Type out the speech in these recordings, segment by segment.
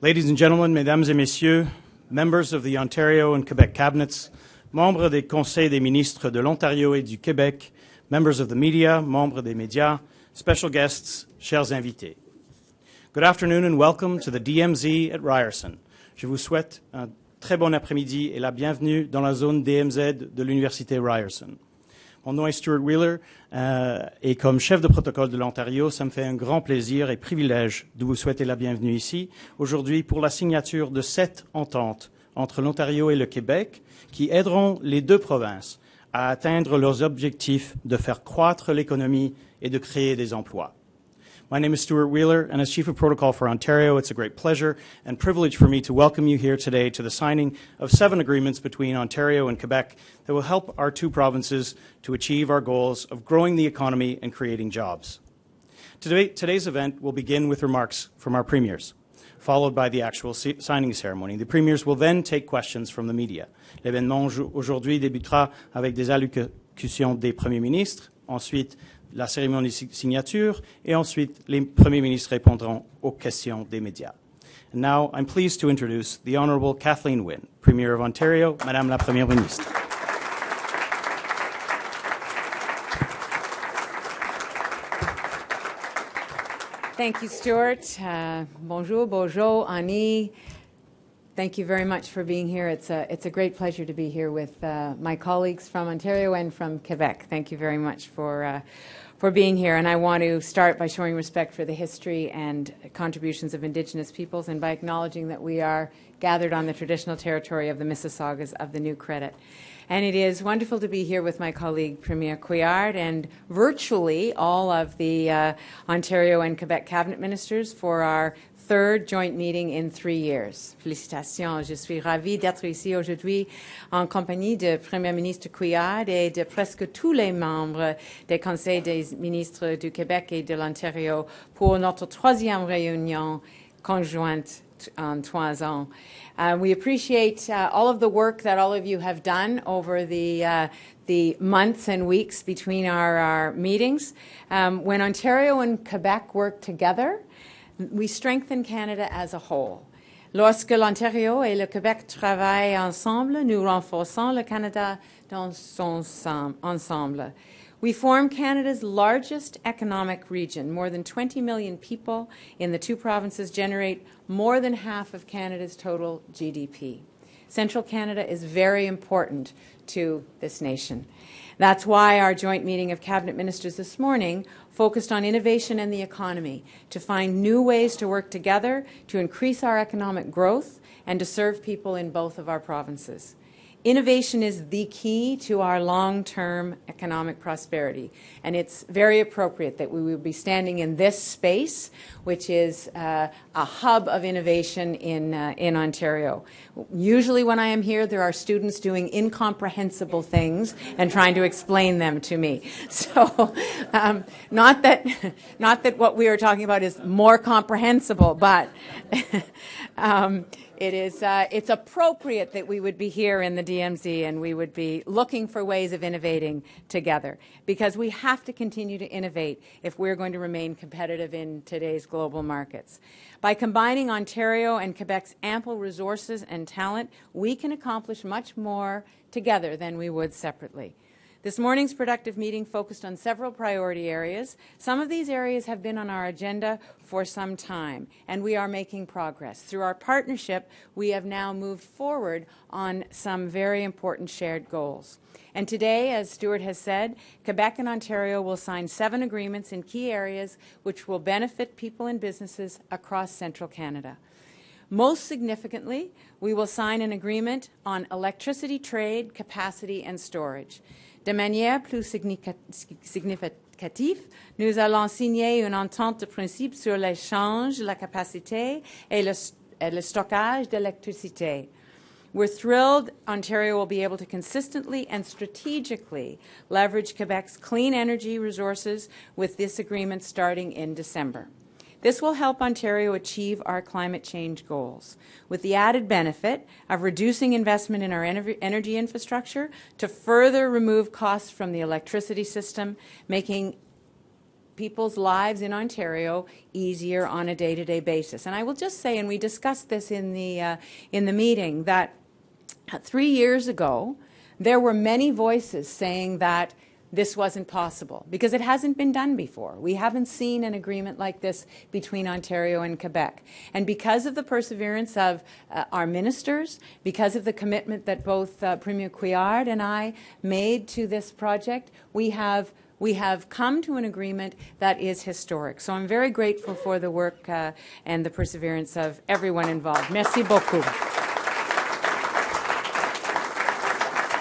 Ladies and gentlemen, mesdames et messieurs, members of the Ontario and Quebec cabinets, membres des conseils des ministres de l'Ontario et du Québec, members of the media, membres des médias, special guests, chers invités. Good afternoon and welcome to the DMZ at Ryerson. Je vous souhaite un très bon après-midi et la bienvenue dans la zone DMZ de l'Université Ryerson. Mon nom est Stuart Wheeler et comme chef de protocole de l'Ontario, ça me fait un grand plaisir et privilège de vous souhaiter la bienvenue ici, aujourd'hui pour la signature de 7 ententes entre l'Ontario et le Québec qui aideront les deux provinces à atteindre leurs objectifs de faire croître l'économie et de créer des emplois. My name is Stuart Wheeler, and as Chief of Protocol for Ontario, it's a great pleasure and privilege for me to welcome you here today to the signing of 7 agreements between Ontario and Quebec that will help our two provinces to achieve our goals of growing the economy and creating jobs. Today's event will begin with remarks from our premiers, followed by the actual signing ceremony. The premiers will then take questions from the media. L'événement aujourd'hui débutera avec des allocutions des premiers ministres, ensuite la cérémonie de signature, et ensuite les premiers ministres répondront aux questions des médias. And now I'm pleased to introduce the Honourable Kathleen Wynne, Premier of Ontario. Madame la Première ministre. Thank you, Stuart. Bonjour, bonjour, Annie. Thank you very much for being here. It's a great pleasure to be here with my colleagues from Ontario and from Quebec. Thank you very much for being here. And I want to start by showing respect for the history and contributions of Indigenous peoples and by acknowledging that we are gathered on the traditional territory of the Mississaugas of the New Credit. And it is wonderful to be here with my colleague, Premier Couillard, and virtually all of the Ontario and Quebec cabinet ministers for our third joint meeting in 3 years. Félicitations. Je suis ravie d'être ici aujourd'hui en compagnie de Premier ministre Couillard et de presque tous les membres des conseils des ministres du Québec et de l'Ontario pour notre 3e réunion conjointe on 3 ans. We appreciate all of the work that all of you have done over the months and weeks between our meetings. When Ontario and Quebec work together, we strengthen Canada as a whole. Lorsque l'Ontario et le Québec travaillent ensemble, nous renforçons le Canada dans son ensemble. We form Canada's largest economic region. More than 20 million people in the two provinces generate more than half of Canada's total GDP. Central Canada is very important to this nation. That's why our joint meeting of cabinet ministers this morning focused on innovation and the economy, to find new ways to work together, to increase our economic growth, and to serve people in both of our provinces. Innovation is the key to our long-term economic prosperity, and it's very appropriate that we will be standing in this space, which is a hub of innovation in Ontario. Usually when I am here, there are students doing incomprehensible things and trying to explain them to me. So not that what we are talking about is more comprehensible, but it's appropriate that we would be here in the DMZ and we would be looking for ways of innovating together, because we have to continue to innovate if we're going to remain competitive in today's global markets. By combining Ontario and Quebec's ample resources and talent, we can accomplish much more together than we would separately. This morning's productive meeting focused on several priority areas. Some of these areas have been on our agenda for some time, and we are making progress. Through our partnership, we have now moved forward on some very important shared goals. And today, as Stuart has said, Quebec and Ontario will sign 7 agreements in key areas which will benefit people and businesses across central Canada. Most significantly, we will sign an agreement on electricity trade, capacity, and storage. De manière plus significative, nous allons signer une entente de principe sur l'échange, la capacité et le stockage d'électricité. We're thrilled Ontario will be able to consistently and strategically leverage Quebec's clean energy resources with this agreement starting in December. This will help Ontario achieve our climate change goals, with the added benefit of reducing investment in our energy infrastructure to further remove costs from the electricity system, making people's lives in Ontario easier on a day-to-day basis. And I will just say, and we discussed this in the meeting, that 3 years ago, there were many voices saying that this wasn't possible because it hasn't been done before. We haven't seen an agreement like this between Ontario and Quebec. And because of the perseverance of our ministers, because of the commitment that both Premier Couillard and I made to this project, we have come to an agreement that is historic. So I'm very grateful for the work and the perseverance of everyone involved. Merci beaucoup.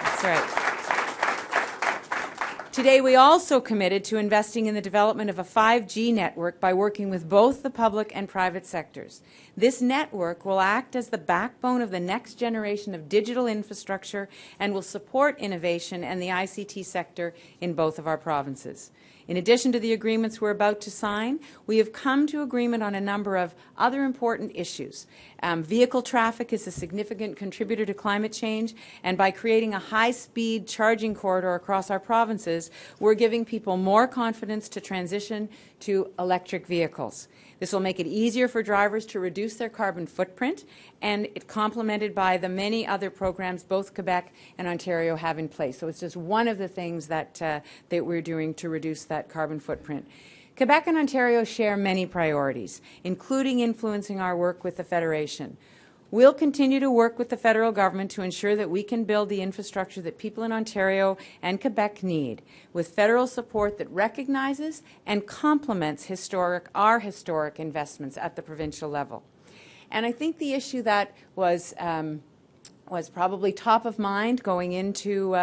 That's right. Today, we also committed to investing in the development of a 5G network by working with both the public and private sectors. This network will act as the backbone of the next generation of digital infrastructure and will support innovation and the ICT sector in both of our provinces. In addition to the agreements we're about to sign, we have come to agreement on a number of other important issues. Vehicle traffic is a significant contributor to climate change, and by creating a high-speed charging corridor across our provinces, we're giving people more confidence to transition to electric vehicles. This will make it easier for drivers to reduce their carbon footprint, and it's complemented by the many other programs both Quebec and Ontario have in place. So it's just one of the things that we're doing to reduce that carbon footprint. Quebec and Ontario share many priorities, including influencing our work with the Federation. We'll continue to work with the federal government to ensure that we can build the infrastructure that people in Ontario and Quebec need, with federal support that recognizes and complements our historic investments at the provincial level. And I think the issue that was probably top of mind going into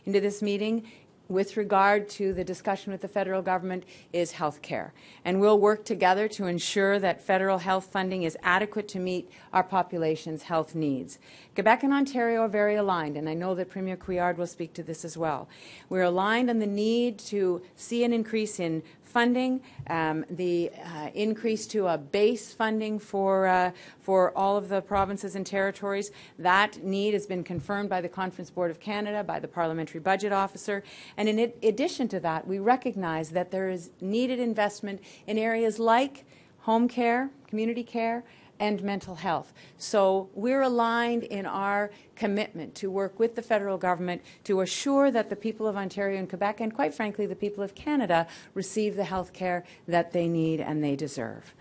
this meeting with regard to the discussion with the federal government is health care. And we'll work together to ensure that federal health funding is adequate to meet our population's health needs. Quebec and Ontario are very aligned, and I know that Premier Couillard will speak to this as well. We're aligned on the need to see an increase in funding, the increase to a base funding for all of the provinces and territories. That need has been confirmed by the Conference Board of Canada, by the Parliamentary Budget Officer. And in addition to that, we recognize that there is needed investment in areas like home care, community care, and mental health. So we're aligned in our commitment to work with the federal government to assure that the people of Ontario and Quebec, and quite frankly the people of Canada, receive the health care that they need and they deserve.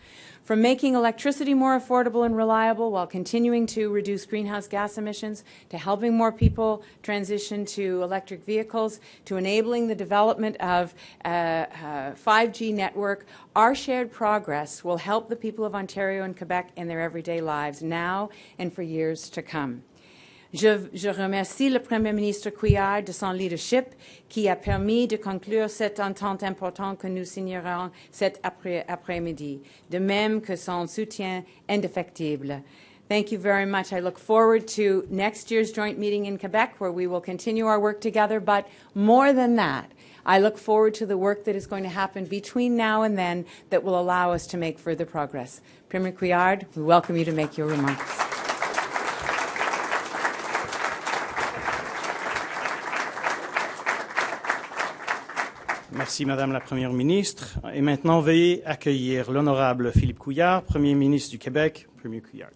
From making electricity more affordable and reliable while continuing to reduce greenhouse gas emissions, to helping more people transition to electric vehicles, to enabling the development of a 5G network, our shared progress will help the people of Ontario and Quebec in their everyday lives now and for years to come. Je remercie le Premier ministre Couillard de son leadership qui a permis de conclure cette entente importante que nous signerons cet après-midi, de même que son soutien indéfectible. Thank you very much. I look forward to next year's joint meeting in Quebec where we will continue our work together, but more than that, I look forward to the work that is going to happen between now and then that will allow us to make further progress. Premier Couillard, we welcome you to make your remarks. Merci, Madame la Première ministre. Et maintenant, veuillez accueillir l'honorable Philippe Couillard, Premier ministre du Québec. Premier Couillard.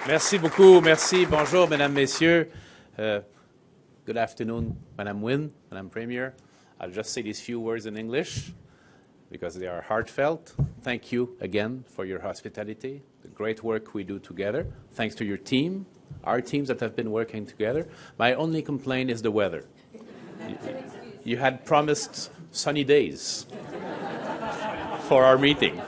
Merci beaucoup. Merci. Bonjour, Mesdames, Messieurs. Good afternoon, Madame Wynne, Madame Premier. I'll just say these few words in English because they are heartfelt. Thank you again for your hospitality, the great work we do together. Thanks to your team. Our teams that have been working together. My only complaint is the weather. You had promised sunny days for our meeting.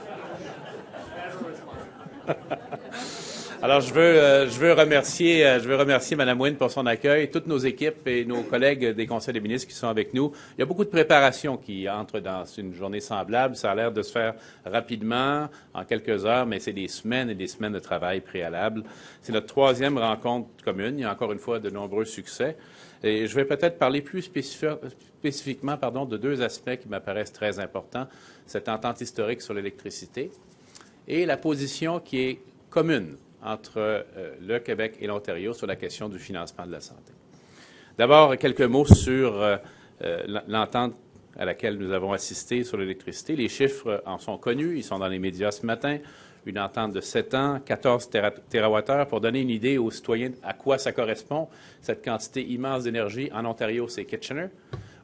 Alors, je veux remercier Mme Wynne pour son accueil, toutes nos équipes et nos collègues des conseils des ministres qui sont avec nous. Il y a beaucoup de préparation qui entre dans une journée semblable. Ça a l'air de se faire rapidement, en quelques heures, mais c'est des semaines et des semaines de travail préalable. C'est notre 3e rencontre commune. Il y a encore une fois de nombreux succès. Et je vais peut-être parler plus spécifiquement de 2 aspects qui m'apparaissent très importants. Cette entente historique sur l'électricité et la position qui est commune entre le Québec et l'Ontario sur la question du financement de la santé. D'abord, quelques mots sur l'entente à laquelle nous avons assisté sur l'électricité. Les chiffres en sont connus, ils sont dans les médias ce matin. Une entente de 7 ans, 14 TWh. Pour donner une idée aux citoyens à quoi ça correspond, cette quantité immense d'énergie. En Ontario, c'est Kitchener.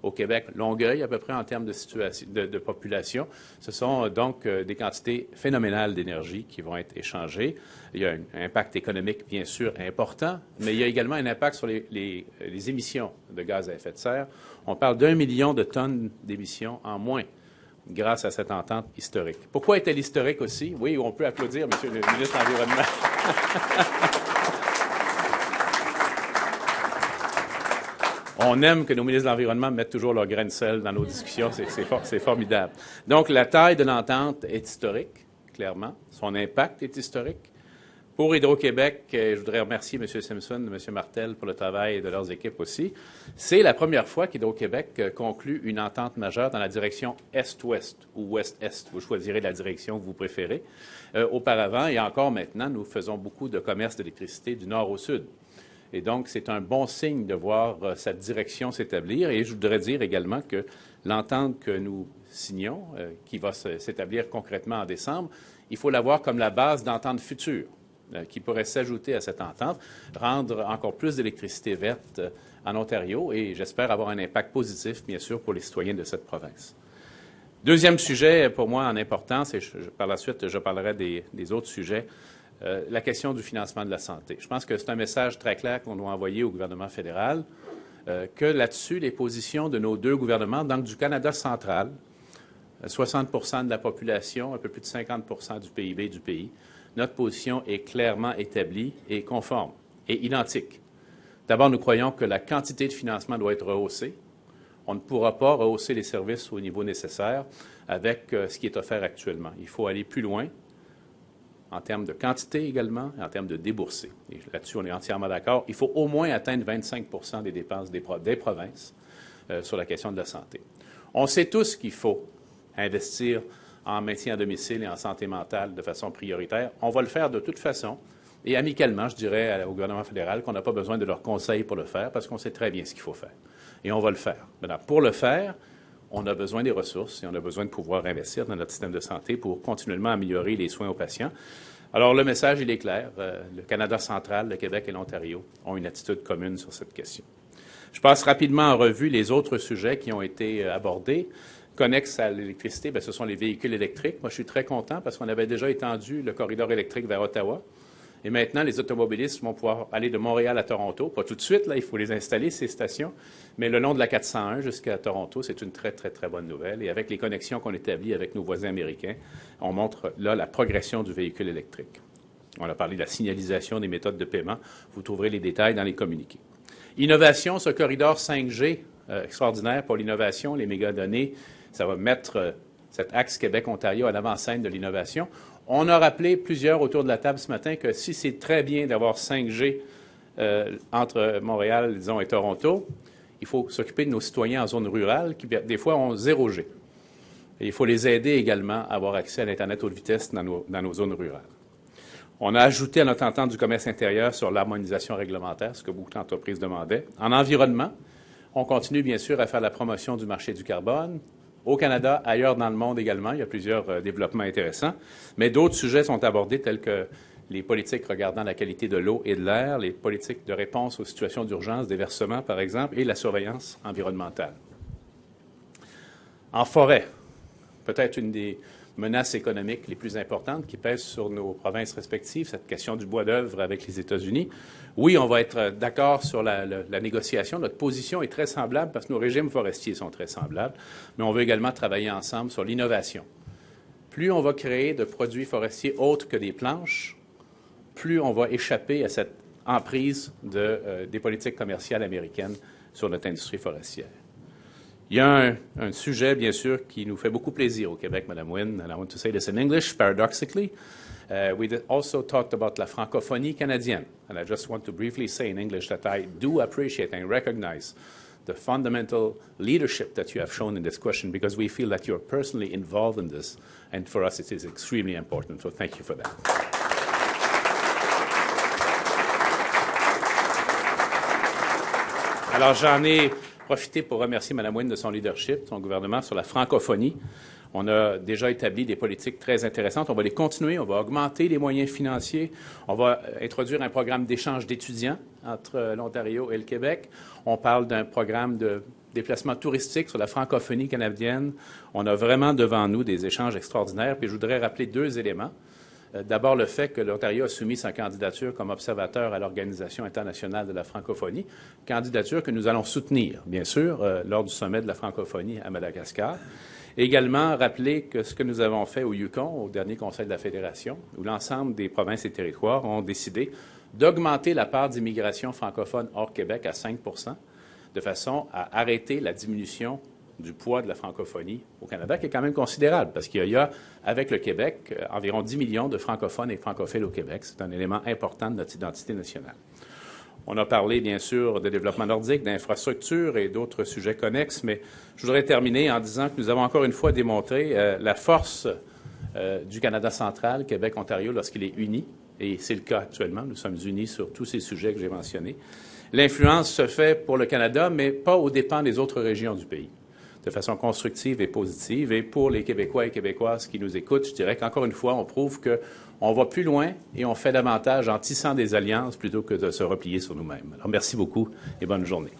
Au Québec, Longueuil, à peu près en termes de population. Ce sont donc des quantités phénoménales d'énergie qui vont être échangées. Il y a un impact économique, bien sûr, important, mais il y a également un impact sur les émissions de gaz à effet de serre. On parle d'1 million de tonnes d'émissions en moins grâce à cette entente historique. Pourquoi est-elle historique aussi? Oui, on peut applaudir, Monsieur le ministre de l'Environnement. On aime que nos ministres de l'Environnement mettent toujours leur grain de sel dans nos discussions. C'est formidable. Donc, la taille de l'entente est historique, clairement. Son impact est historique. Pour Hydro-Québec, je voudrais remercier M. Simpson et M. Martel pour le travail de leurs équipes aussi. C'est la première fois qu'Hydro-Québec conclut une entente majeure dans la direction Est-Ouest ou Ouest-Est. Vous choisirez la direction que vous préférez. Auparavant et encore maintenant, nous faisons beaucoup de commerce d'électricité du nord au sud. Et donc, c'est un bon signe de voir cette direction s'établir. Et je voudrais dire également que l'entente que nous signons, qui va s'établir concrètement en décembre, il faut la voir comme la base d'entente future qui pourrait s'ajouter à cette entente, rendre encore plus d'électricité verte en Ontario et j'espère avoir un impact positif, bien sûr, pour les citoyens de cette province. Deuxième sujet pour moi en importance, et par la suite, je parlerai des autres sujets, la question du financement de la santé. Je pense que c'est un message très clair qu'on doit envoyer au gouvernement fédéral, que là-dessus, les positions de nos deux gouvernements, donc du Canada central, 60 de la population, un peu plus de 50 du PIB du pays, notre position est clairement établie et conforme et identique. D'abord, nous croyons que la quantité de financement doit être rehaussée. On ne pourra pas rehausser les services au niveau nécessaire avec ce qui est offert actuellement. Il faut aller plus loin en termes de quantité également et en termes de déboursés. Et là-dessus, on est entièrement d'accord. Il faut au moins atteindre 25 des dépenses des provinces sur la question de la santé. On sait tous qu'il faut investir en maintien à domicile et en santé mentale de façon prioritaire. On va le faire de toute façon et amicalement, je dirais au gouvernement fédéral qu'on n'a pas besoin de leurs conseils pour le faire parce qu'on sait très bien ce qu'il faut faire. Et on va le faire. Maintenant, pour le faire, on a besoin des ressources et on a besoin de pouvoir investir dans notre système de santé pour continuellement améliorer les soins aux patients. Alors, le message, il est clair. Le Canada central, le Québec et l'Ontario ont une attitude commune sur cette question. Je passe rapidement en revue les autres sujets qui ont été abordés. Connexes à l'électricité, bien, ce sont les véhicules électriques. Moi, je suis très content parce qu'on avait déjà étendu le corridor électrique vers Ottawa. Et maintenant, les automobilistes vont pouvoir aller de Montréal à Toronto. Pas tout de suite, là, il faut les installer, ces stations. Mais le long de la 401 jusqu'à Toronto, c'est une très, très, très bonne nouvelle. Et avec les connexions qu'on établit avec nos voisins américains, on montre là la progression du véhicule électrique. On a parlé de la signalisation des méthodes de paiement. Vous trouverez les détails dans les communiqués. Innovation, ce corridor 5G extraordinaire pour l'innovation, les mégadonnées, ça va mettre cet axe Québec-Ontario à l'avant-scène de l'innovation. On a rappelé plusieurs autour de la table ce matin que si c'est très bien d'avoir 5G entre Montréal, disons, et Toronto, il faut s'occuper de nos citoyens en zone rurale qui, des fois, ont 0G. Et il faut les aider également à avoir accès à l'Internet haute vitesse dans nos zones rurales. On a ajouté à notre entente du commerce intérieur sur l'harmonisation réglementaire, ce que beaucoup d'entreprises demandaient. En environnement, on continue, bien sûr, à faire la promotion du marché du carbone. Au Canada, ailleurs dans le monde également, il y a plusieurs développements intéressants. Mais d'autres sujets sont abordés tels que les politiques regardant la qualité de l'eau et de l'air, les politiques de réponse aux situations d'urgence, des versements, par exemple, et la surveillance environnementale. En forêt, peut-être une des menaces économiques les plus importantes qui pèsent sur nos provinces respectives, cette question du bois d'œuvre avec les États-Unis. Oui, on va être d'accord sur la négociation. Notre position est très semblable parce que nos régimes forestiers sont très semblables, mais on veut également travailler ensemble sur l'innovation. Plus on va créer de produits forestiers autres que des planches, plus on va échapper à cette emprise des politiques commerciales américaines sur notre industrie forestière. Il y a un sujet, bien sûr, qui nous fait beaucoup plaisir au Québec, Mme Wynne, and I want to say this in English, paradoxically. We also talked about la francophonie canadienne, and I just want to briefly say in English that I do appreciate and recognize the fundamental leadership that you have shown in this question because we feel that you're personally involved in this, and for us it is extremely important, so thank you for that. Alors, j'en ai profiter pour remercier Mme Wynne de son leadership, son gouvernement sur la francophonie. On a déjà établi des politiques très intéressantes. On va les continuer. On va augmenter les moyens financiers. On va introduire un programme d'échange d'étudiants entre l'Ontario et le Québec. On parle d'un programme de déplacement touristique sur la francophonie canadienne. On a vraiment devant nous des échanges extraordinaires. Puis je voudrais rappeler 2 éléments. D'abord, le fait que l'Ontario a soumis sa candidature comme observateur à l'Organisation internationale de la francophonie, candidature que nous allons soutenir, bien sûr, lors du sommet de la francophonie à Madagascar. Également, rappeler que ce que nous avons fait au Yukon, au dernier Conseil de la Fédération, où l'ensemble des provinces et territoires ont décidé d'augmenter la part d'immigration francophone hors Québec à 5 de façon à arrêter la diminution du poids de la francophonie au Canada, qui est quand même considérable, parce qu'il y a, avec le Québec, environ 10 millions de francophones et francophiles au Québec. C'est un élément important de notre identité nationale. On a parlé, bien sûr, de développement nordique, d'infrastructures et d'autres sujets connexes, mais je voudrais terminer en disant que nous avons encore une fois démontré la force du Canada central, Québec, Ontario, lorsqu'il est uni, et c'est le cas actuellement. Nous sommes unis sur tous ces sujets que j'ai mentionnés. L'influence se fait pour le Canada, mais pas aux dépens des autres régions du pays, de façon constructive et positive. Et pour les Québécois et Québécoises qui nous écoutent, je dirais qu'encore une fois, on prouve qu'on va plus loin et on fait davantage en tissant des alliances plutôt que de se replier sur nous-mêmes. Alors, merci beaucoup et bonne journée.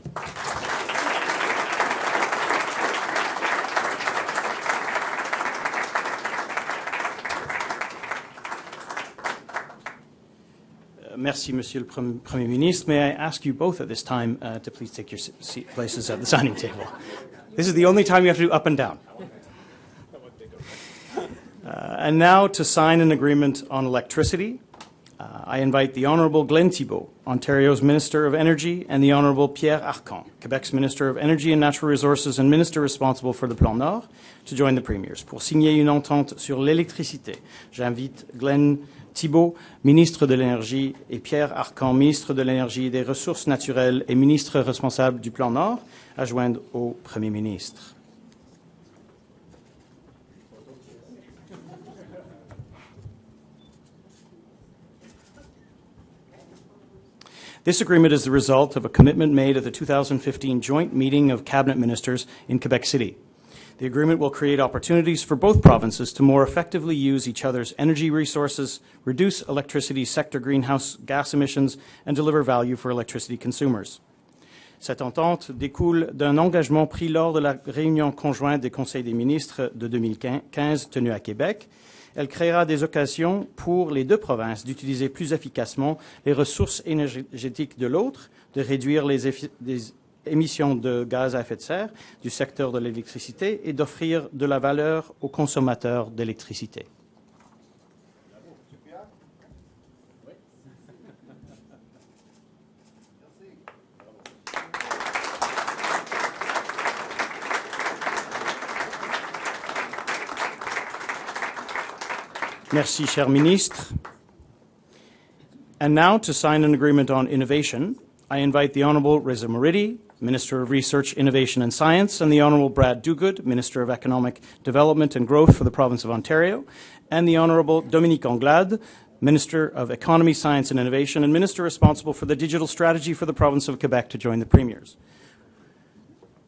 Merci, Monsieur le Premier ministre. May I ask you both at this time to please take your places at the signing table? This is the only time you have to do up and down. And now to sign an agreement on electricity, I invite the Honourable Glenn Thibeault, Ontario's Minister of Energy, and the Honourable Pierre Arcan, Quebec's Minister of Energy and Natural Resources and Minister responsible for the Plan Nord, to join the Premiers. Pour signer une entente sur l'électricité, j'invite Glenn Thibeault, ministre de l'Énergie, et Pierre Arcan, ministre de l'Énergie et des Ressources naturelles et ministre responsable du Plan Nord, à joindre au Premier ministre. This agreement is the result of a commitment made at the 2015 joint meeting of cabinet ministers in Quebec City. The agreement will create opportunities for both provinces to more effectively use each other's energy resources, reduce electricity sector greenhouse gas emissions, and deliver value for electricity consumers. Cette entente découle d'un engagement pris lors de la réunion conjointe des conseils des ministres de 2015 tenue à Québec. Elle créera des occasions pour les 2 provinces d'utiliser plus efficacement les ressources énergétiques de l'autre, de réduire les émissions de gaz à effet de serre du secteur de l'électricité et d'offrir de la valeur aux consommateurs d'électricité. Merci, cher ministre. And now to sign an agreement on innovation, I invite the Honourable Reza Moridi, Minister of Research, Innovation and Science, and the Honourable Brad Dogood, Minister of Economic Development and Growth for the Province of Ontario, and the Honourable Dominique Anglade, Minister of Economy, Science and Innovation, and Minister responsible for the digital strategy for the Province of Quebec to join the Premiers.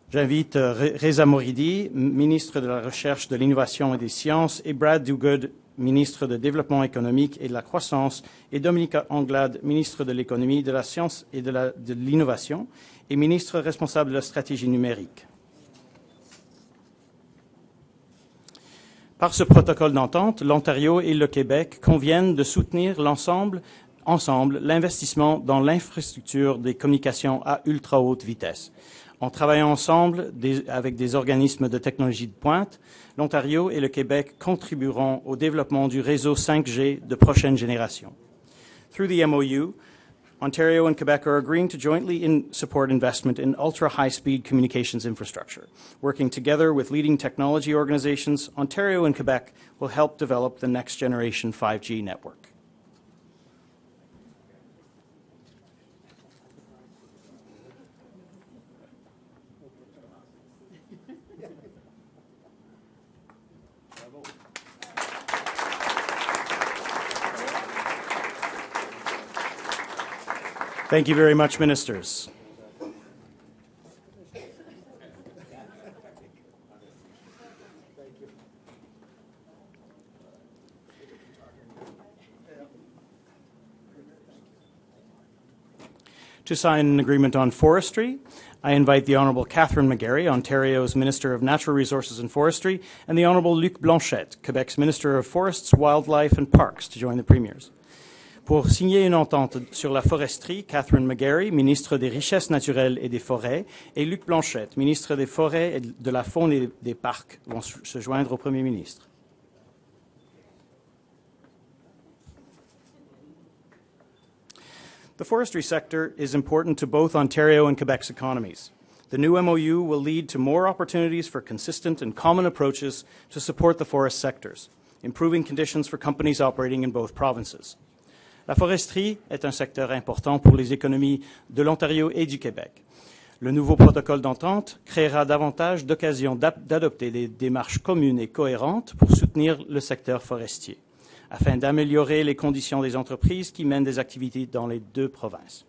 J'invite Reza Moridi, Ministre de la Recherche, de l'Innovation et des Sciences, et Brad Dogood, Ministre du Développement économique et de la Croissance, et Dominique Anglade, Ministre de l'Économie, de la Science et de l'Innovation, et Ministre responsable de la stratégie numérique. Par ce protocole d'entente, l'Ontario et le Québec conviennent de soutenir ensemble l'investissement dans l'infrastructure des communications à ultra haute vitesse. En travaillant ensemble avec des organismes de technologie de pointe, l'Ontario et le Québec contribueront au développement du réseau 5G de prochaine génération. Through the MOU, Ontario and Quebec are agreeing to jointly support investment in ultra-high-speed communications infrastructure. Working together with leading technology organizations, Ontario and Quebec will help develop the next-generation 5G network. Thank you very much, Ministers. To sign an agreement on forestry, I invite the Honourable Catherine McGarry, Ontario's Minister of Natural Resources and Forestry, and the Honourable Luc Blanchette, Quebec's Minister of Forests, Wildlife and Parks, to join the Premiers. Pour signer une entente sur la foresterie, Catherine McGarry, ministre des Richesses naturelles et des Forêts, et Luc Blanchette, ministre des Forêts et de la Faune et des Parcs, vont se joindre au Premier ministre. The forestry sector is important to both Ontario and Quebec's economies. The new MOU will lead to more opportunities for consistent and common approaches to support the forest sectors, improving conditions for companies operating in both provinces. La foresterie est un secteur important pour les économies de l'Ontario et du Québec. Le nouveau protocole d'entente créera davantage d'occasions d'adopter des démarches communes et cohérentes pour soutenir le secteur forestier, afin d'améliorer les conditions des entreprises qui mènent des activités dans les deux provinces.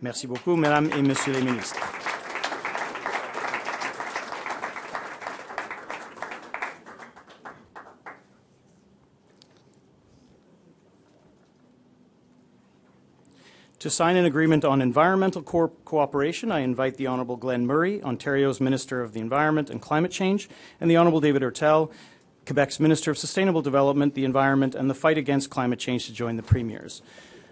Merci beaucoup, Mesdames et Messieurs les ministres. To sign an agreement on environmental cooperation, I invite the Honourable Glenn Murray, Ontario's Minister of the Environment and Climate Change, and the Honourable David Hertel, Quebec's Minister of Sustainable Development, the Environment and the Fight Against Climate Change, to join the Premiers.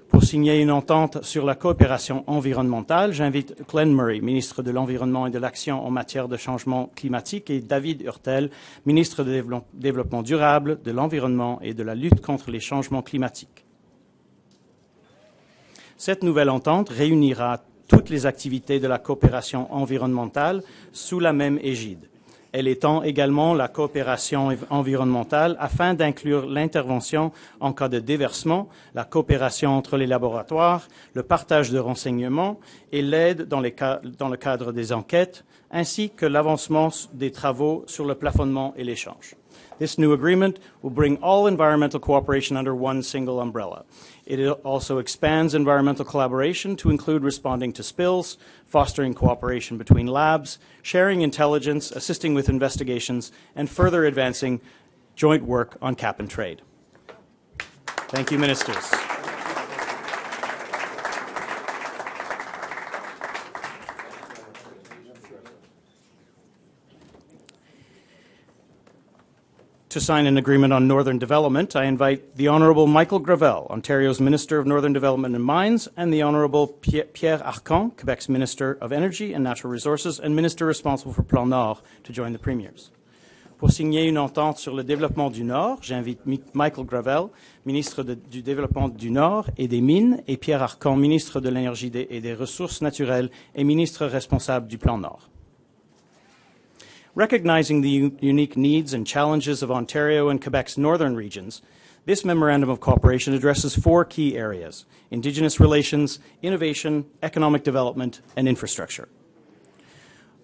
Pour signer une entente sur la coopération environnementale, j'invite Glenn Murray, ministre de l'Environnement et de l'Action en matière de changement climatique, et David Hertel, ministre du Développement durable, de l'Environnement et de la lutte contre les changements climatiques. Cette nouvelle entente réunira toutes les activités de la coopération environnementale sous la même égide. Elle étend également la coopération environnementale afin d'inclure l'intervention en cas de déversement, la coopération entre les laboratoires, le partage de renseignements et l'aide dans le cadre des enquêtes, ainsi que l'avancement des travaux sur le plafonnement et l'échange. This new agreement will bring all environmental cooperation under one single umbrella. It also expands environmental collaboration to include responding to spills, fostering cooperation between labs, sharing intelligence, assisting with investigations, and further advancing joint work on cap and trade. Thank you, Ministers. To sign an agreement on Northern Development, I invite the Honourable Michael Gravel, Ontario's Minister of Northern Development and Mines, and the Honourable Pierre Arcan, Quebec's Minister of Energy and Natural Resources and Minister responsible for Plan Nord, to join the Premiers. Pour signer une entente sur le développement du Nord, j'invite Michael Gravel, ministre du Développement du Nord et des Mines, et Pierre Arcan, ministre de l'Énergie et des Ressources naturelles et ministre responsable du Plan Nord. Recognizing the unique needs and challenges of Ontario and Quebec's northern regions, this Memorandum of Cooperation addresses 4 key areas: Indigenous relations, innovation, economic development, and infrastructure.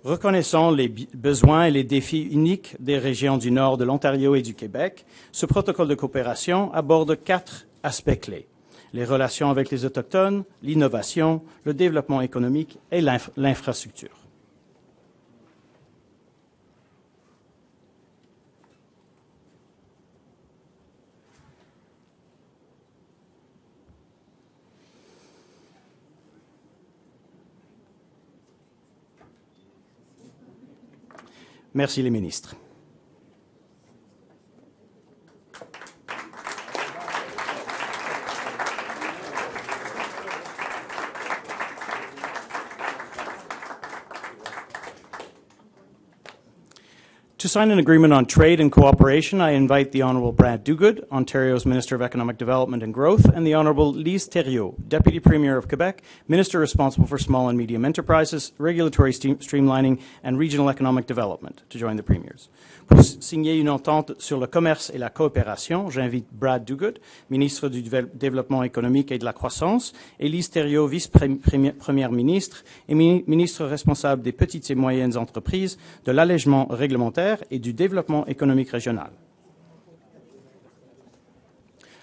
Reconnaissant les besoins et les défis uniques des régions du nord de l'Ontario et du Québec, ce protocole de coopération aborde 4 aspects clés: les relations avec les Autochtones, l'innovation, le développement économique et l'infrastructure. Merci les ministres. To sign an agreement on trade and cooperation, I invite the Honourable Brad Dogood, Ontario's Minister of Economic Development and Growth, and the Honourable Lise Thériault, Deputy Premier of Quebec, Minister responsible for small and medium enterprises, regulatory streamlining, and regional economic development, to join the Premiers. Pour signer une entente sur le commerce et la coopération, j'invite Brad Dogood, Ministre du Développement économique et de la croissance, et Lise Thériault, Vice-Première ministre et ministre responsable des petites et moyennes entreprises, de l'allègement réglementaire et du développement économique régional.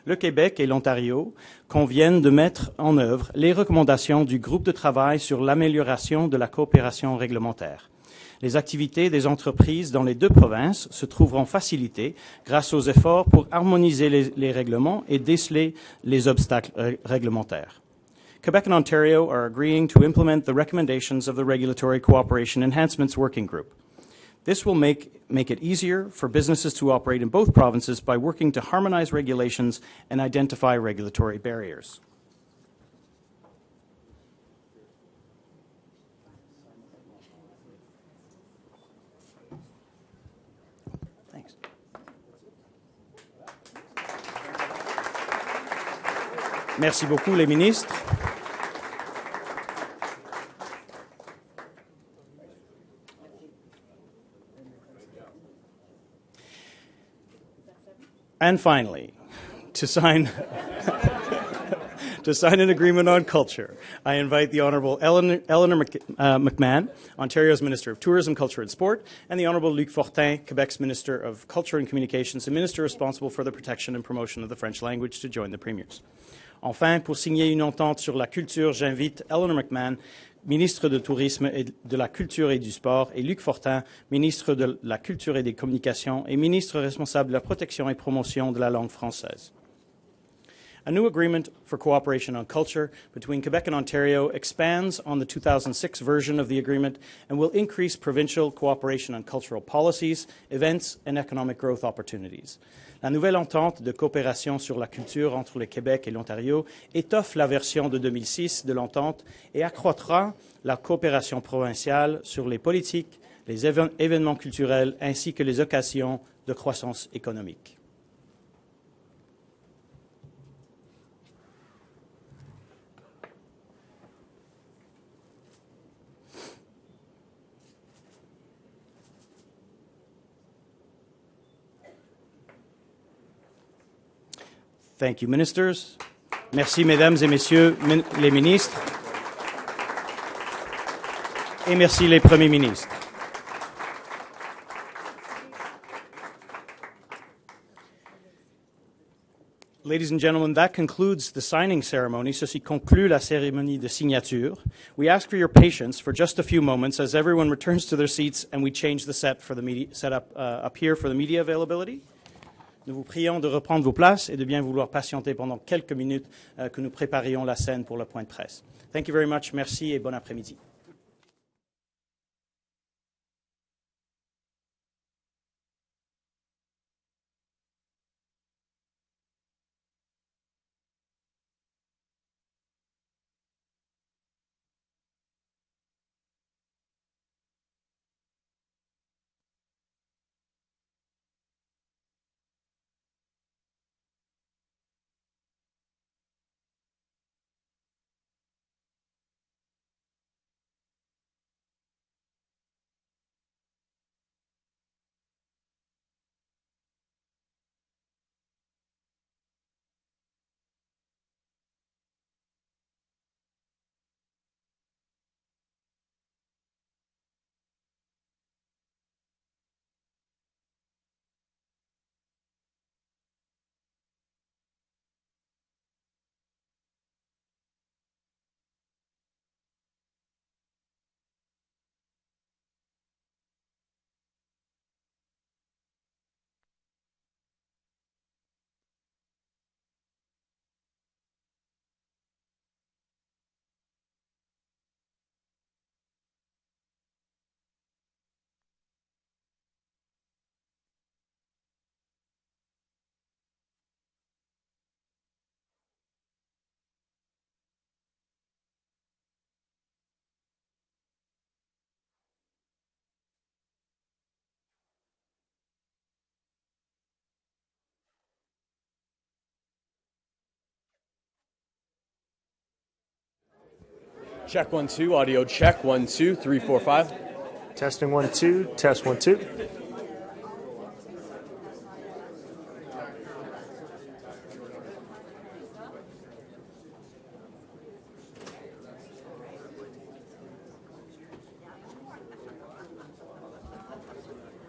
le Québec et l'Ontario conviennent de mettre en œuvre les recommandations du groupe de travail sur l'amélioration de la coopération réglementaire. Les activités des entreprises dans les deux provinces se trouveront facilitées grâce aux efforts pour harmoniser les règlements et déceler les obstacles réglementaires. Quebec and Ontario are agreeing to implement the recommendations of the Regulatory Cooperation Enhancements Working Group. This will make it easier for businesses to operate in both provinces by working to harmonize regulations and identify regulatory barriers. Thanks. Merci beaucoup, les ministres. And finally, to sign an agreement on culture, I invite the Honourable Eleanor McMahon, Ontario's Minister of Tourism, Culture and Sport, and the Honourable Luc Fortin, Quebec's Minister of Culture and Communications and Minister responsible for the protection and promotion of the French language, to join the Premiers. Enfin, pour signer une entente sur la culture, j'invite Eleanor McMahon, ministre du Tourisme et de la Culture et du Sport, et Luc Fortin, ministre de la Culture et des Communications et ministre responsable de la protection et promotion de la langue française. A new agreement for cooperation on culture between Quebec and Ontario expands on the 2006 version of the agreement and will increase provincial cooperation on cultural policies, events, and economic growth opportunities. La nouvelle entente de coopération sur la culture entre le Québec et l'Ontario étoffe la version de 2006 de l'entente et accroîtra la coopération provinciale sur les politiques, les événements culturels ainsi que les occasions de croissance économique. Thank you, ministers. Merci, mesdames et messieurs les ministres. Et merci, les premiers ministres. Ladies and gentlemen, that concludes the signing ceremony. Ceci conclut la cérémonie de signature. We ask for your patience for just a few moments as everyone returns to their seats and we change the setup up here for the media availability. Nous vous prions de reprendre vos places et de bien vouloir patienter pendant quelques minutes que nous préparions la scène pour le point de presse. Thank you very much. Merci et bon après-midi. Check 1 2, audio check 1 2 3 4 5. Testing 1 2, test 1 2.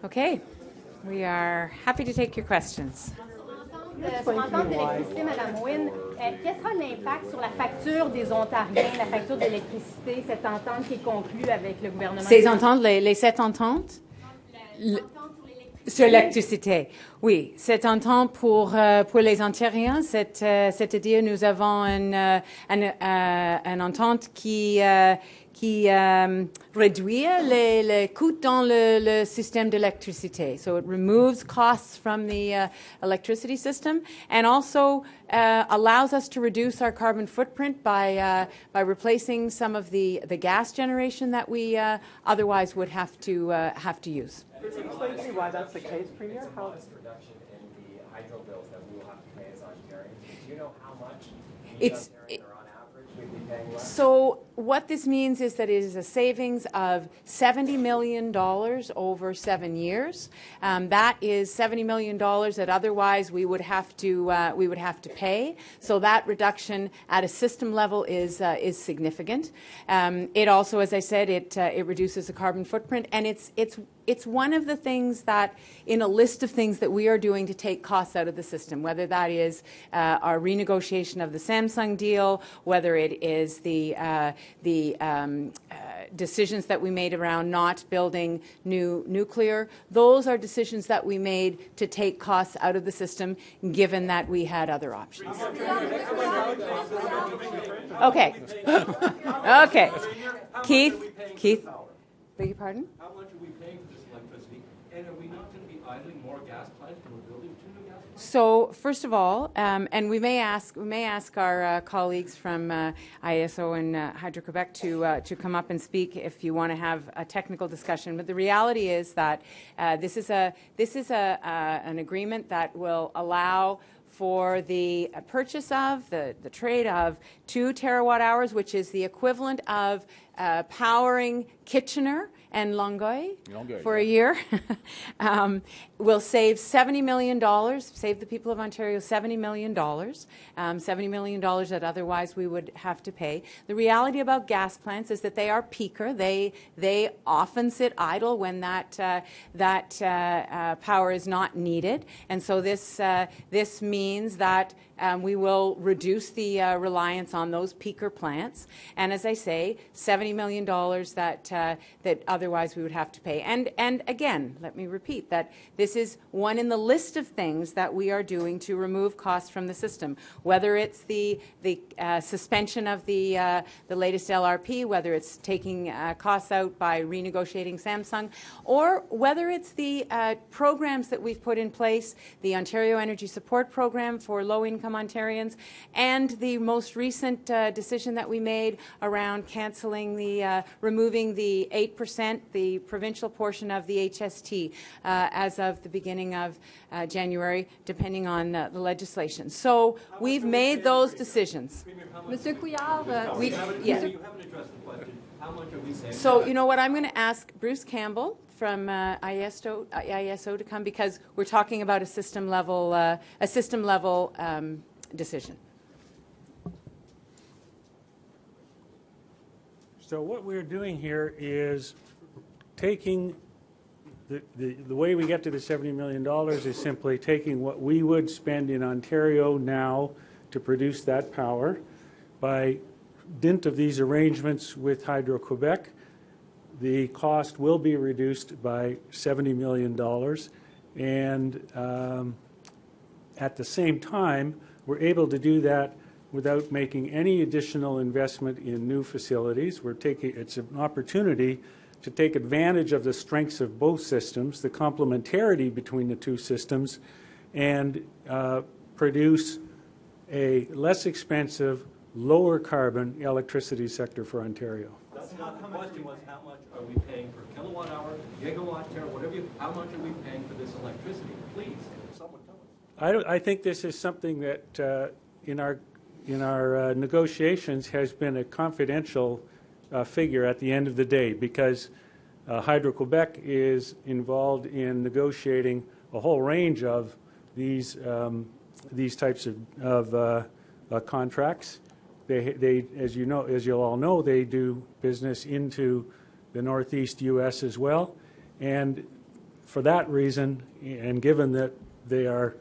Okay, we are happy to take your questions. sur l'entente d'électricité, Mme Wynne, quel sera l'impact sur la facture des Ontariens, la facture d'électricité, cette entente qui est conclue avec le gouvernement? Ces ententes, les 7 ententes? Sur l'électricité, oui. Cette entente pour les Ontariens, c'est-à-dire nous avons une entente qui réduit les coûts dans le système d'électricité. So it removes costs from the electricity system and also allows us to reduce our carbon footprint by replacing some of the gas generation that we otherwise would have to use. Could you explain to me why that's the case, Premier? How reduction in the hydro bills that we will have to pay as Ontarians? Do you know how much Ontarians are on average we'd be paying less? So what this means is that it is a savings of $70 million over 7 years. That is $70 million that otherwise we would have to pay. So that reduction at a system level is significant. It also, as I said, it reduces the carbon footprint, and it's one of the things that, in a list of things that we are doing to take costs out of the system, whether that is our renegotiation of the Samsung deal, whether it is the decisions that we made around not building new nuclear. Those are decisions that we made to take costs out of the system, given that we had other options. Okay. Okay. Keith, beg your pardon? How much are we paying for this electricity? And are we not going to be idling more gas plants when we're building 2 new gas plants? So first of all, and we may ask our colleagues from ISO and Hydro-Quebec to come up and speak if you want to have a technical discussion. But the reality is that this is an agreement that will allow for the purchase of, the trade of 2 terawatt hours, which is the equivalent of powering Kitchener and Longueuil for a year, will save $70 million, save the people of Ontario $70 million, $70 million that otherwise we would have to pay. The reality about gas plants is that they are peaker. They often sit idle when that power is not needed. And so this means that we will reduce the reliance on those peaker plants. And as I say, $70 million that otherwise we would have to pay. And again, let me repeat that this is one in the list of things that we are doing to remove costs from the system, whether it's the suspension of the latest LRP, whether it's taking costs out by renegotiating Samsung, or whether it's the programs that we've put in place, the Ontario Energy Support Program for low-income Ontarians, and the most recent decision that we made around cancelling removing the 8%, the provincial portion of the HST as of the beginning of January, depending on the legislation. So we've made those decisions. Monsieur Couillard, You haven't addressed the question. How much are we saving? So you know what, I'm going to ask Bruce Campbell from ISO to come, because we're talking about a system level decision. So what we're doing here is taking the way we get to the $70 million is simply taking what we would spend in Ontario now to produce that power. By dint of these arrangements with Hydro-Quebec, the cost will be reduced by $70 million. And at the same time, we're able to do that without making any additional investment in new facilities. It's an opportunity to take advantage of the strengths of both systems, the complementarity between the two systems, and produce a less expensive, lower carbon electricity sector for Ontario. That's not the question. Was how much are we paying per kilowatt hour, gigawatt hour, whatever how much are we paying for this electricity? Please, someone tell us. I think this is something that in our negotiations has been a confidential figure at the end of the day, because Hydro-Quebec is involved in negotiating a whole range of these types of contracts. They, as you all know, they do business into the Northeast U.S. as well, and for that reason, and given that they are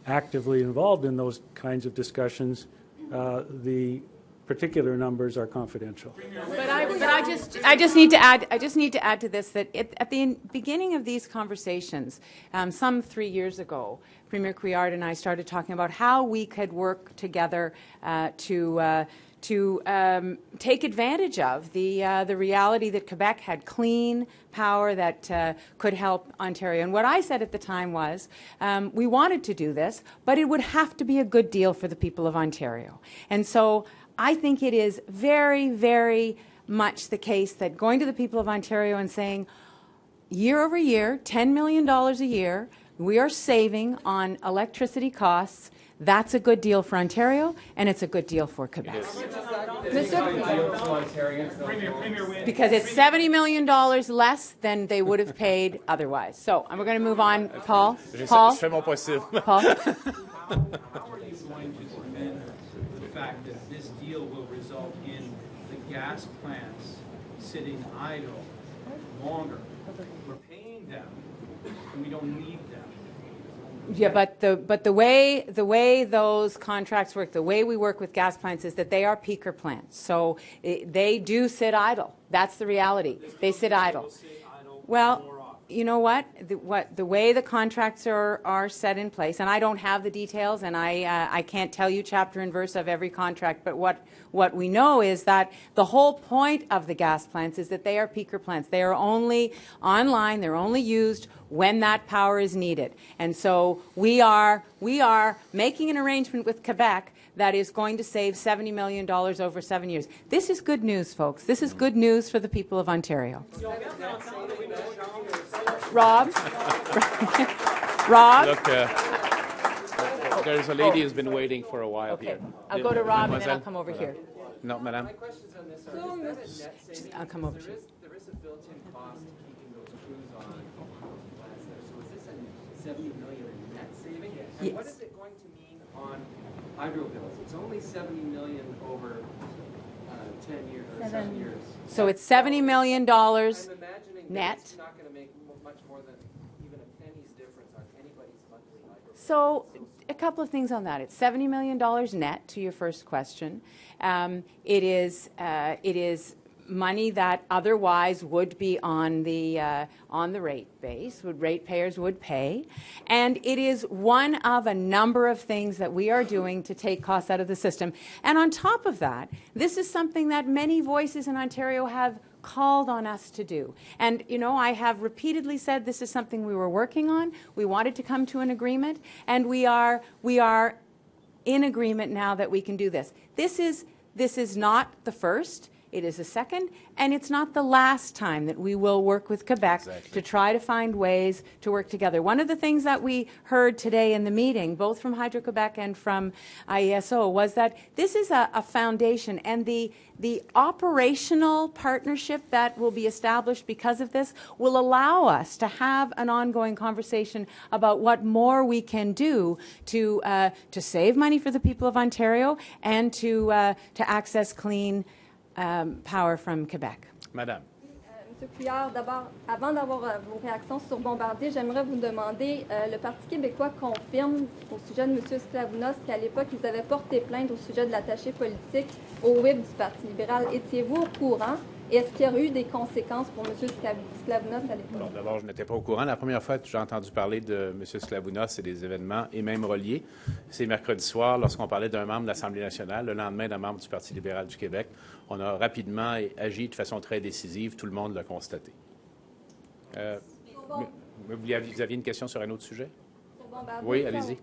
actively involved in those kinds of discussions. The particular numbers are confidential. But I just need to add to this that at the beginning of these conversations, some 3 years ago, Premier Couillard and I started talking about how we could work together to take advantage of the reality that Quebec had clean power that could help Ontario. And what I said at the time was we wanted to do this, but it would have to be a good deal for the people of Ontario. And so I think it is very, very much the case that going to the people of Ontario and saying, year over year, $10 million a year, we are saving on electricity costs. That's a good deal for Ontario, and it's a good deal for Quebec. Because it's $70 million less than they would have paid otherwise. So we're going to move on. Paul? Je fais mon possible. Paul? How are you going to defend the fact that this deal will result in the gas plants sitting idle longer? We're paying them, and we don't need them. Yeah, but the way those contracts work, the way we work with gas plants is that they are peaker plants. So they do sit idle. That's the reality. They sit idle. Well, you know what? The way the contracts are set in place, and I don't have the details, and I can't tell you chapter and verse of every contract, but what we know is that the whole point of the gas plants is that they are peaker plants. They are only online. They're only used when that power is needed. And so we are making an arrangement with Quebec that is going to save $70 million over 7 years. This is good news, folks. This is good news for the people of Ontario. Rob? Rob? Look, there's a lady who's been waiting for a while here. I'll go to Rob and then I'll come over here. No, madame. My question's on this. I'll come over to you. There is a built-in cost to keeping those crews on those plants there. So is this a $70 million net saving? And what is it going to mean on hydro bills? It's only $70 million over 10 years or 7 years. So it's $70 million I'm imagining net. it's not going to make much more than even a penny's difference on anybody's monthly hydro bill. So a couple of things on that. It's $70 million net, to your first question. It is money that otherwise would be on the rate base, ratepayers would pay. And it is one of a number of things that we are doing to take costs out of the system. And on top of that, this is something that many voices in Ontario have called on us to do. And, you know, I have repeatedly said this is something we were working on. We wanted to come to an agreement, and we are in agreement now that we can do this. This is not the first. It is the second, and it's not the last time that we will work with Quebec to try to find ways to work together. One of the things that we heard today in the meeting, both from Hydro-Quebec and from IESO, was that this is a foundation, and the operational partnership that will be established because of this will allow us to have an ongoing conversation about what more we can do to save money for the people of Ontario and to access clean power from Quebec. Madame. Monsieur Couillard, d'abord, avant d'avoir vos réactions sur Bombardier, j'aimerais vous demander, le Parti québécois confirme au sujet de M. Sklavounos qu'à l'époque, ils avaient porté plainte au sujet de l'attaché politique au whip du Parti libéral. Étiez-vous au courant? Et est-ce qu'il y aurait eu des conséquences pour M. Sklavounos à l'époque? Bon, d'abord, je n'étais pas au courant. La première fois que j'ai entendu parler de M. Sklavounos et des événements, et même reliés, c'est mercredi soir, lorsqu'on parlait d'un membre de l'Assemblée nationale, le lendemain d'un membre du Parti libéral du Québec. On a rapidement agi de façon très décisive. Tout le monde l'a constaté. Vous aviez une question sur un autre sujet? Oui, allez-y.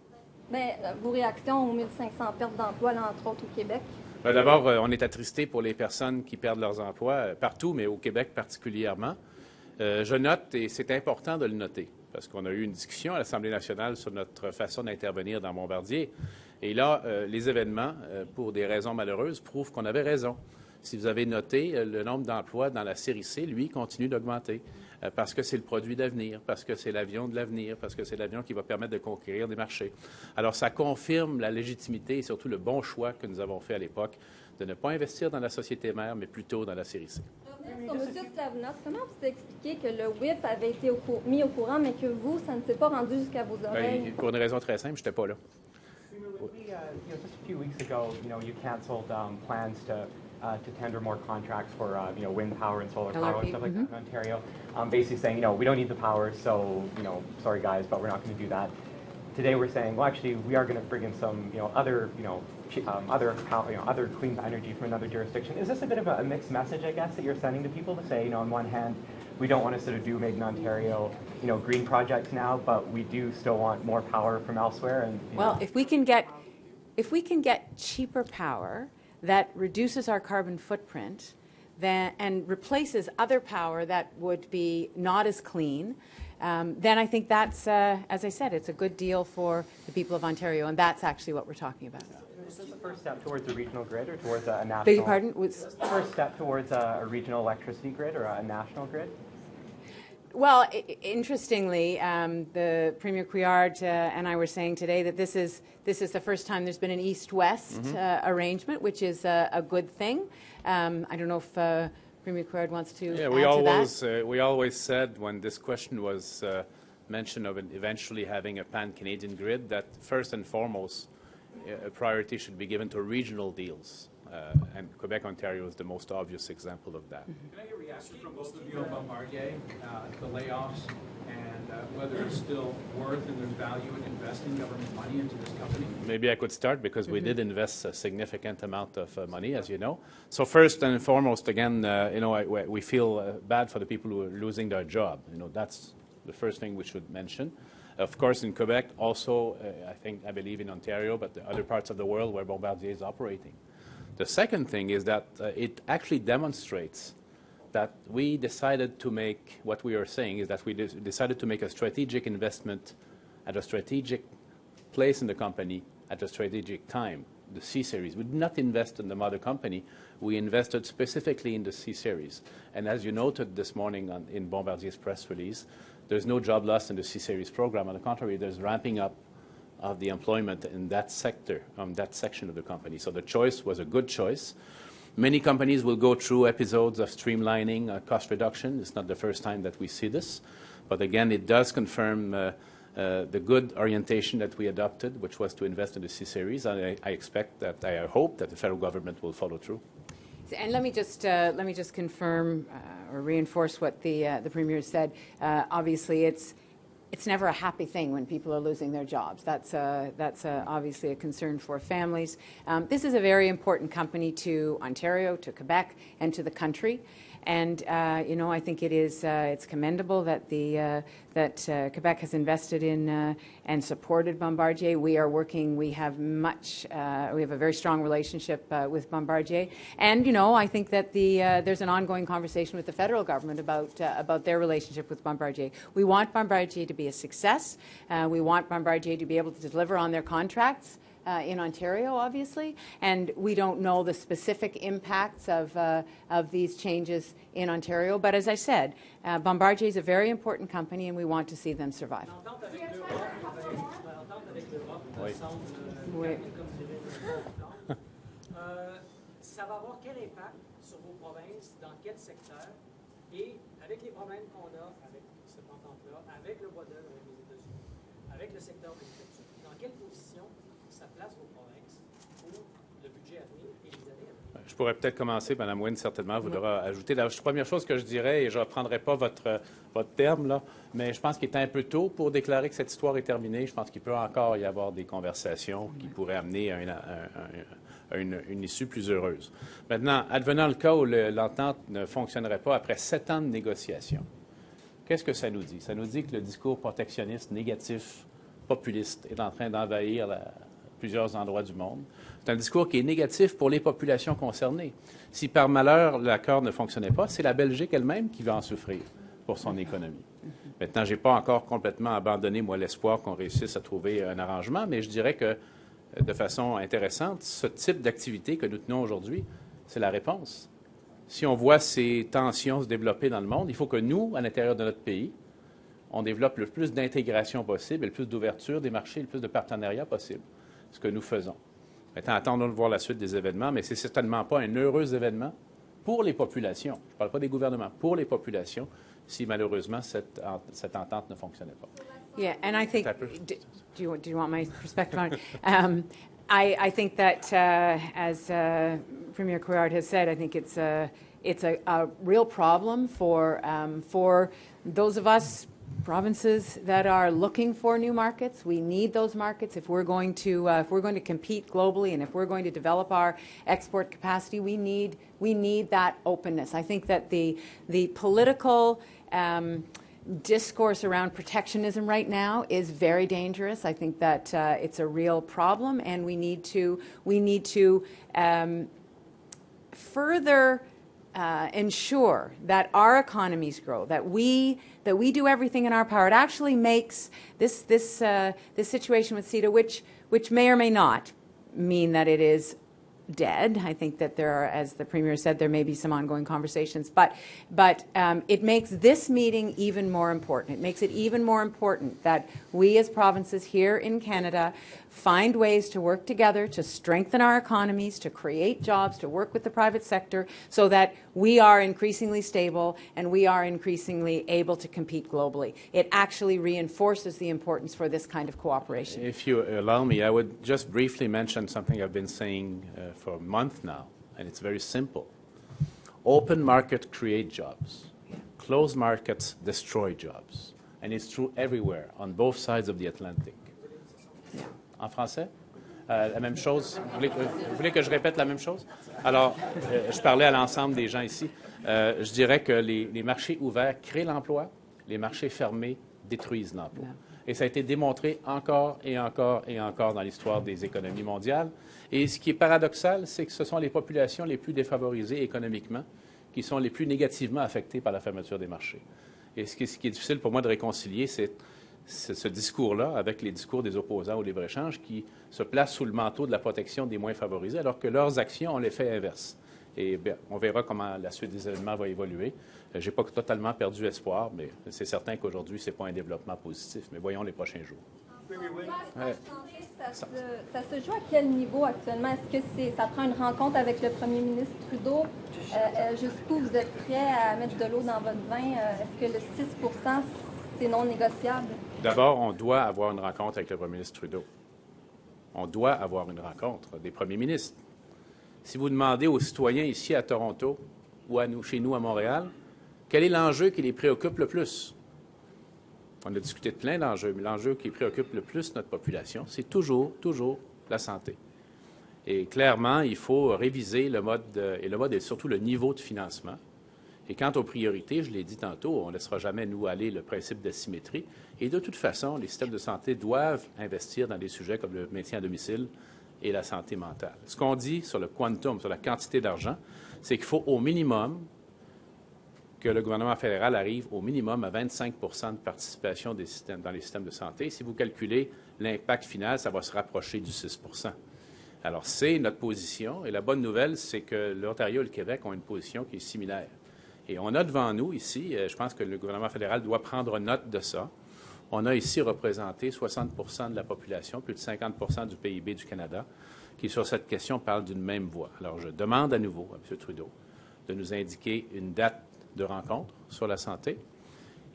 Bien, vos réactions aux 1500 pertes d'emplois, là, entre autres au Québec? D'abord, on est attristé pour les personnes qui perdent leurs emplois partout, mais au Québec particulièrement. Je note, et c'est important de le noter, parce qu'on a eu une discussion à l'Assemblée nationale sur notre façon d'intervenir dans Bombardier. Et là, les événements, pour des raisons malheureuses, prouvent qu'on avait raison. Si vous avez noté, le nombre d'emplois dans la série C, lui, continue d'augmenter. Parce que c'est le produit d'avenir, parce que c'est l'avion de l'avenir, parce que c'est l'avion qui va permettre de conquérir des marchés. Alors, ça confirme la légitimité et surtout le bon choix que nous avons fait à l'époque de ne pas investir dans la société mère, mais plutôt dans la série C. Sur M. Slavounos, comment vous expliquez que le whip avait été mis au courant, mais que vous, ça ne s'est pas rendu jusqu'à vos oreilles? Pour une raison très simple, je n'étais pas là. Just a few weeks ago, you canceled plans to tender more contracts for, wind power and solar power and stuff like that in Ontario. Basically saying, we don't need the power, so, sorry guys, but we're not going to do that. Today we're saying, well, actually, we are going to bring in some, other clean energy from another jurisdiction. Is this a bit of a mixed message, I guess, that you're sending to people to say, on one hand, we don't want to sort of do Made in Ontario, green projects now, but we do still want more power from elsewhere? And well, if we can get cheaper power that reduces our carbon footprint and replaces other power that would be not as clean, then I think that's, as I said, it's a good deal for the people of Ontario, and that's actually what we're talking about. Is this the first step towards a regional grid or towards a national? Beg your pardon? First step towards a regional electricity grid or a national grid? Well, interestingly, the Premier Couillard and I were saying today that this is the first time there's been an east-west arrangement, which is a good thing. I don't know if Premier Couillard wants to add to that. We always said when this question was mentioned of eventually having a pan-Canadian grid that first and foremost a priority should be given to regional deals. And Quebec, Ontario is the most obvious example of that. Can I get a reaction from both of you on Bombardier, the layoffs, and whether it's still worth and there's value in investing government money into this company? Maybe I could start because we did invest a significant amount of money, as you know. So first and foremost, again, we feel bad for the people who are losing their job. That's the first thing we should mention. Of course, in Quebec, also, I believe in Ontario, but the other parts of the world where Bombardier is operating. The second thing is that it actually demonstrates that we decided to make, what we are saying is that we decided to make a strategic investment at a strategic place in the company at a strategic time, the C-Series. We did not invest in the mother company. We invested specifically in the C-Series. And as you noted this morning in Bombardier's press release, there's no job loss in the C-Series program. On the contrary, there's ramping up of the employment in that sector, that section of the company. So the choice was a good choice. Many companies will go through episodes of streamlining, cost reduction. It's not the first time that we see this. But again, it does confirm the good orientation that we adopted, which was to invest in the C-Series. And I hope that the federal government will follow through. And let me just confirm or reinforce what the Premier said. Obviously, it's never a happy thing when people are losing their jobs. That's obviously a concern for families. This is a very important company to Ontario, to Quebec, and to the country. And I think it's commendable that Quebec has invested in and supported Bombardier. We are working. We have a very strong relationship with Bombardier, and I think that there's an ongoing conversation with the federal government about their relationship with Bombardier. We want Bombardier to be a success. We want Bombardier to be able to deliver on their contracts. In Ontario, obviously, and we don't know the specific impacts of these changes in Ontario. But as I said, Bombardier is a very important company, and we want to see them survive. Ça va avoir quel impact sur vos provinces, dans quel secteur, et avec les problèmes qu'on a avec cette entente-là, avec le bois d'œuvre avec les États-Unis, avec le secteur manufacturier, dans quelle position ça place vos provinces pour le budget à venir et les années à venir? Je pourrais peut-être commencer, Mme Wynne certainement voudra ajouter. La première chose que je dirais, et je ne reprendrai pas votre terme, là, mais je pense qu'il est un peu tôt pour déclarer que cette histoire est terminée. Je pense qu'il peut encore y avoir des conversations qui pourraient amener à une issue plus heureuse. Maintenant, advenant le cas où l'entente ne fonctionnerait pas après 7 ans de négociations, qu'est-ce que ça nous dit? Ça nous dit que le discours protectionniste, négatif, populiste est en train d'envahir plusieurs endroits du monde. C'est un discours qui est négatif pour les populations concernées. Si par malheur l'accord ne fonctionnait pas, c'est la Belgique elle-même qui va en souffrir pour son économie. Maintenant, je n'ai pas encore complètement abandonné, moi, l'espoir qu'on réussisse à trouver un arrangement, mais je dirais que, de façon intéressante, ce type d'activité que nous tenons aujourd'hui, c'est la réponse. Si on voit ces tensions se développer dans le monde, il faut que nous, à l'intérieur de notre pays, on développe le plus d'intégration possible, le plus d'ouverture des marchés, le plus de partenariats possible. Ce que nous faisons. Maintenant, attendons de voir la suite des événements, mais ce n'est certainement pas un heureux événement pour les populations. Je ne parle pas des gouvernements, pour les populations, si malheureusement cette entente ne fonctionnait pas. Yeah, and I think, do you want my perspective on it? I think that, as Premier Couillard has said, I think it's a real problem for those of us provinces that are looking for new markets. We need those markets if we're going to compete globally, and if we're going to develop our export capacity. We need that openness. I think that the political discourse around protectionism right now is very dangerous. I think that it's a real problem, and we need to further ensure that our economies grow, that we do everything in our power. It actually makes this situation with CETA, which may or may not mean that it is dead. I think that there are, as the Premier said, there may be some ongoing conversations, but it makes this meeting even more important. It makes it even more important that we as provinces here in Canada find ways to work together to strengthen our economies, to create jobs, to work with the private sector, so that we are increasingly stable and we are increasingly able to compete globally. It actually reinforces the importance for this kind of cooperation. If you allow me, I would just briefly mention something I've been saying for a month now, and it's very simple. Open market create jobs. Closed markets destroy jobs. And it's true everywhere, on both sides of the Atlantic. En français? La même chose. Vous voulez que je répète la même chose? Alors, je parlais à l'ensemble des gens ici. Je dirais que les marchés ouverts créent l'emploi, les marchés fermés détruisent l'emploi. Et ça a été démontré encore et encore et encore dans l'histoire des économies mondiales. Et ce qui est paradoxal, c'est que ce sont les populations les plus défavorisées économiquement qui sont les plus négativement affectées par la fermeture des marchés. Et ce qui est difficile pour moi de réconcilier, c'est ce discours-là avec les discours des opposants au libre-échange qui se placent sous le manteau de la protection des moins favorisés, alors que leurs actions ont l'effet inverse. Et bien, on verra comment la suite des événements va évoluer. Je n'ai pas totalement perdu espoir, mais c'est certain qu'aujourd'hui, ce n'est pas un développement positif. Mais voyons les prochains jours. Ça se joue à quel niveau actuellement? Est-ce que ça prend une rencontre avec le premier ministre Trudeau? Jusqu'où vous êtes prêt à mettre de l'eau dans votre vin? Est-ce que le 6 c'est non négociable? D'abord, on doit avoir une rencontre avec le premier ministre Trudeau. On doit avoir une rencontre des premiers ministres. Si vous demandez aux citoyens ici à Toronto ou chez nous à Montréal, quel est l'enjeu qui les préoccupe le plus? On a discuté de plein d'enjeux, mais l'enjeu qui préoccupe le plus notre population, c'est toujours la santé. Et clairement, il faut réviser le mode, et le mode est surtout le niveau de financement. Et quant aux priorités, je l'ai dit tantôt, on ne laissera jamais nous aller le principe d'asymétrie. Et de toute façon, les systèmes de santé doivent investir dans des sujets comme le maintien à domicile et la santé mentale. Ce qu'on dit sur le quantum, sur la quantité d'argent, c'est qu'il faut au minimum que le gouvernement fédéral arrive au minimum à 25 de participation des systèmes, dans les systèmes de santé. Si vous calculez l'impact final, ça va se rapprocher du 6 Alors, c'est notre position. Et la bonne nouvelle, c'est que l'Ontario et le Québec ont une position qui est similaire. Et on a devant nous, ici, je pense que le gouvernement fédéral doit prendre note de ça. On a ici représenté 60 de la population, plus de 50 du PIB du Canada, qui, sur cette question, parlent d'une même voix. Alors, je demande à nouveau à M. Trudeau de nous indiquer une date de rencontre sur la santé.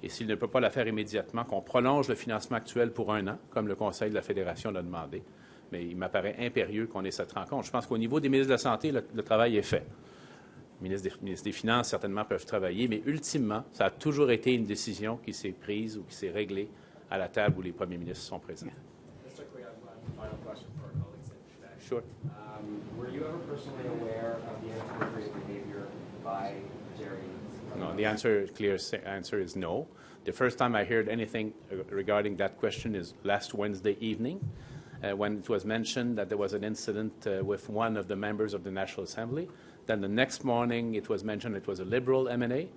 Et s'il ne peut pas la faire immédiatement, qu'on prolonge le financement actuel pour 1 an, comme le Conseil de la Fédération l'a demandé. Mais il m'apparaît impérieux qu'on ait cette rencontre. Je pense qu'au niveau des ministres de la Santé, le travail est fait. Les ministres des Finances, certainement, peuvent travailler, mais ultimement, ça a toujours été une décision qui s'est prise ou qui s'est réglée à la table où les premiers ministres sont présents. Mr. Couillard, final question for our colleagues in Quebec. Sure. Were you ever personally aware of the inappropriate behavior by Jerry? No, the clear answer is no. The first time I heard anything regarding that question is last Wednesday evening, when it was mentioned that there was an incident with one of the members of the National Assembly. Then the next morning it was mentioned it was a Liberal MNA.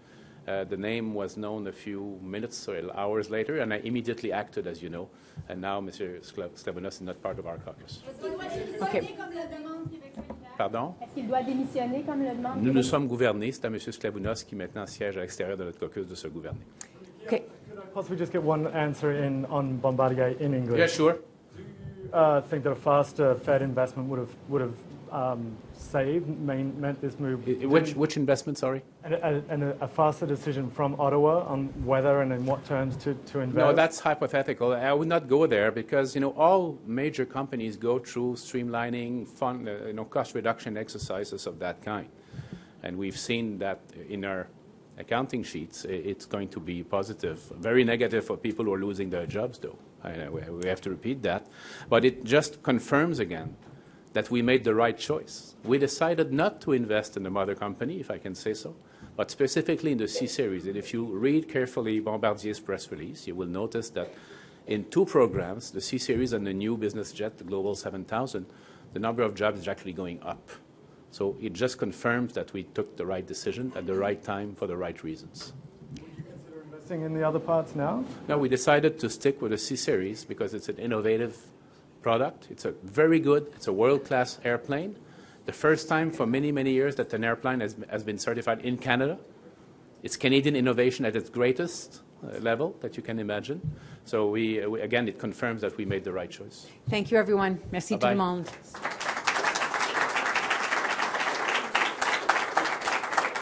The name was known a few minutes or hours later, and I immediately acted, as you know. And now Mr. Sklavounos is not part of our caucus. Okay. Pardon? Est-ce qu'il doit démissionner comme le demande? Nous sommes gouvernés. C'est à M. Sklavounos qui maintenant siège à l'extérieur de notre caucus de se gouverner. Okay. Could I possibly just get one answer on Bombardier in English? Yeah, sure. Do you think that a faster Fed investment would have saved meant this move? Which investment, sorry? And a faster decision from Ottawa on whether and in what terms to invest? No, that's hypothetical. I would not go there because, all major companies go through streamlining, fund, cost reduction exercises of that kind. And we've seen that in our accounting sheets. It's going to be positive. Very negative for people who are losing their jobs, though. We have to repeat that. But it just confirms again that we made the right choice. We decided not to invest in the mother company, if I can say so, but specifically in the C-Series. And if you read carefully Bombardier's press release, you will notice that in 2 programs, the C-Series and the new business jet, the Global 7000, the number of jobs is actually going up. So it just confirms that we took the right decision at the right time for the right reasons. Would you consider investing in the other parts now? No, we decided to stick with the C-Series because it's an innovative product. It's a very good, it's a world-class airplane. The first time for many, many years that an airplane has been certified in Canada. It's Canadian innovation at its greatest level that you can imagine. So we again, it confirms that we made the right choice. Thank you, everyone. Merci tout le monde.